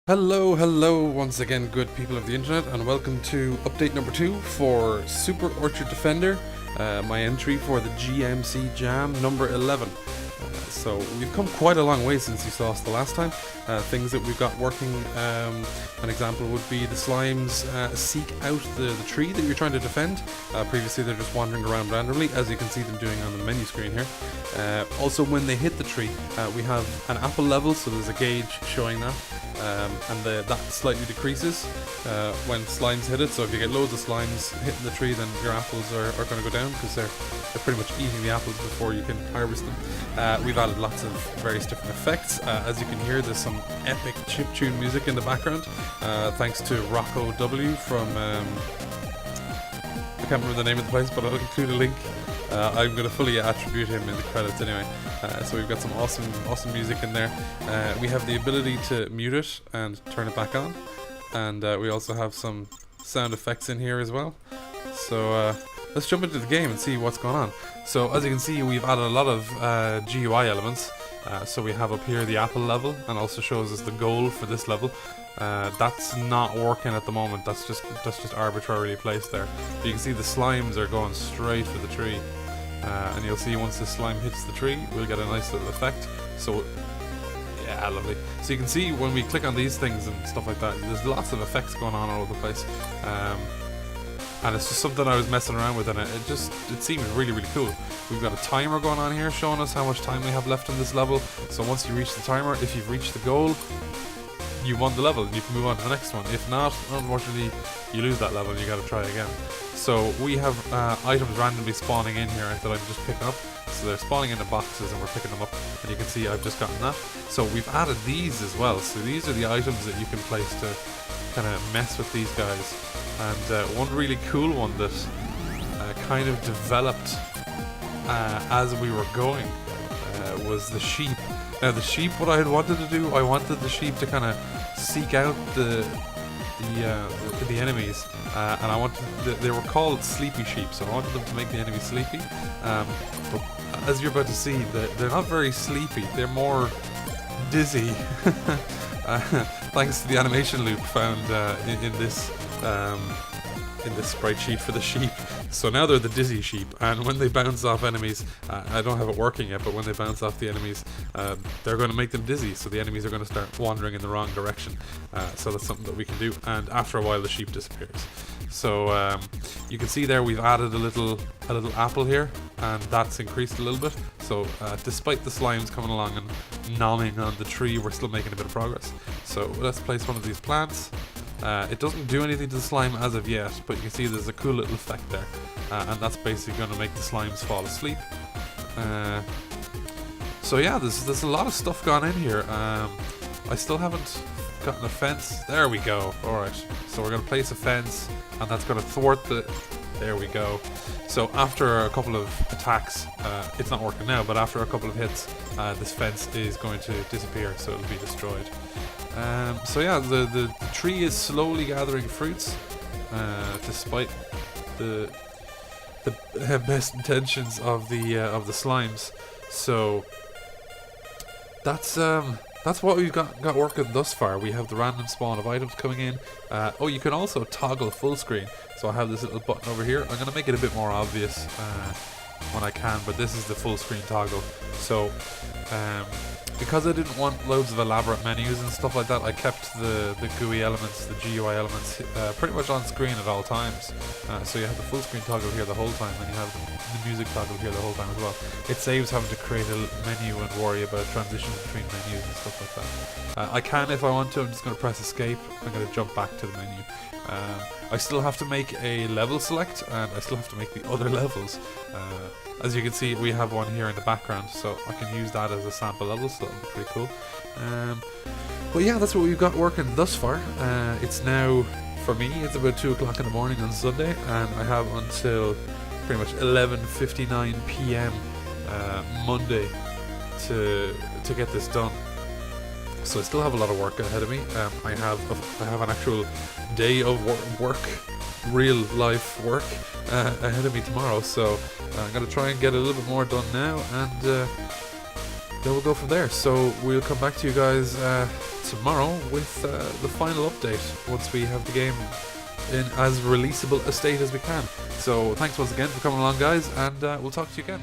Hello once again, good people of the internet, and welcome to update number 2 for Super Orchard Defender, my entry for the GMC Jam number 11. So we've come quite a long way since you saw us the last time. Things that we've got working, an example would be the slimes seek out the tree that you're trying to defend. Previously they're just wandering around randomly, as you can see them doing on the menu screen here. Also when they hit the tree, we have an apple level, so there's a gauge showing that. And that slightly decreases when slimes hit it, so if you get loads of slimes hitting the tree, then your apples are going to go down, because they're pretty much eating the apples before you can harvest them. We've added lots of various different effects. As you can hear, there's some epic chiptune music in the background, thanks to Rocco W from, I can't remember the name of the place, but I'll include a link. I'm going to fully attribute him in the credits anyway. So we've got some awesome music in there. We have the ability to mute it and turn it back on, and we also have some sound effects in here as well. So let's jump into the game and see what's going on. So as you can see, we've added a lot of GUI elements. So we have up here the apple level, and also shows us the goal for this level. That's not working at the moment. That's just arbitrarily placed there. But you can see the slimes are going straight for the tree. And you'll see once the slime hits the tree, we'll get a nice little effect. So, yeah, lovely. So you can see when we click on these things and stuff like that, there's lots of effects going on all over the place. And it's just something I was messing around with, and it seemed really cool. We've got a timer going on here showing us how much time we have left in this level. So once you reach the timer, if you've reached the goal, you won the level and you can move on to the next one. If not, unfortunately, you lose that level and you gotta try again. So we have items randomly spawning in here that I'm just picking up. So they're spawning into boxes and we're picking them up, and you can see I've just gotten that. So we've added these as well. So these are the items that you can place to kind of mess with these guys. And one really cool one that kind of developed as we were going was the sheep. Now the sheep, what I had wanted to do, I wanted the sheep to kind of seek out the enemies, and I wanted they were called sleepy sheep, so I wanted them to make the enemies sleepy. But as you're about to see, they're not very sleepy; they're more dizzy. Thanks to the animation loop found in this sprite sheet for the sheep. So now they're the dizzy sheep, and when they bounce off enemies, I don't have it working yet, but when they bounce off the enemies, they're going to make them dizzy, so the enemies are going to start wandering in the wrong direction. So that's something that we can do, and after a while the sheep disappears. So you can see there we've added a little apple here, and that's increased a little bit. So despite the slimes coming along and gnawing on the tree, we're still making a bit of progress. So let's place one of these plants. It doesn't do anything to the slime as of yet, but you can see there's a cool little effect there, and that's basically going to make the slimes fall asleep. So yeah, there's a lot of stuff gone in here. I still haven't gotten a fence. There we go. Alright, so we're going to place a fence, and that's going to thwart the... There we go. So after a couple of attacks, it's not working now, but after a couple of hits, this fence is going to disappear, so it'll be destroyed. So yeah, the tree is slowly gathering fruits, despite the best intentions of the slimes. So that's what we've got working thus far. We have the random spawn of items coming in. Oh, you can also toggle full screen. So I have this little button over here. I'm gonna make it a bit more obvious when I can, but this is the full screen toggle. So because I didn't want loads of elaborate menus and stuff like that, I kept the GUI elements, the GUI elements, pretty much on screen at all times. So you have the full screen toggle here the whole time, and you have the music toggle here the whole time as well. It saves having to create a menu and worry about transitions between menus and stuff like that. I can if I want to. I'm just going to press escape. I'm going to jump back to the menu. I still have to make a level select, and I still have to make the other levels. As you can see, we have one here in the background, so I can use that as a sample level, so that'll be pretty cool. But yeah, that's what we've got working thus far. It's now, for me, it's about 2 o'clock in the morning on Sunday, and I have until pretty much 11:59 PM Monday to get this done. So I still have a lot of work ahead of me. I have an actual day of work, real life work ahead of me tomorrow. So I'm gonna try and get a little bit more done now, and then we'll go from there. So we'll come back to you guys tomorrow with the final update once we have the game in as releasable a state as we can. So thanks once again for coming along, guys, and we'll talk to you again.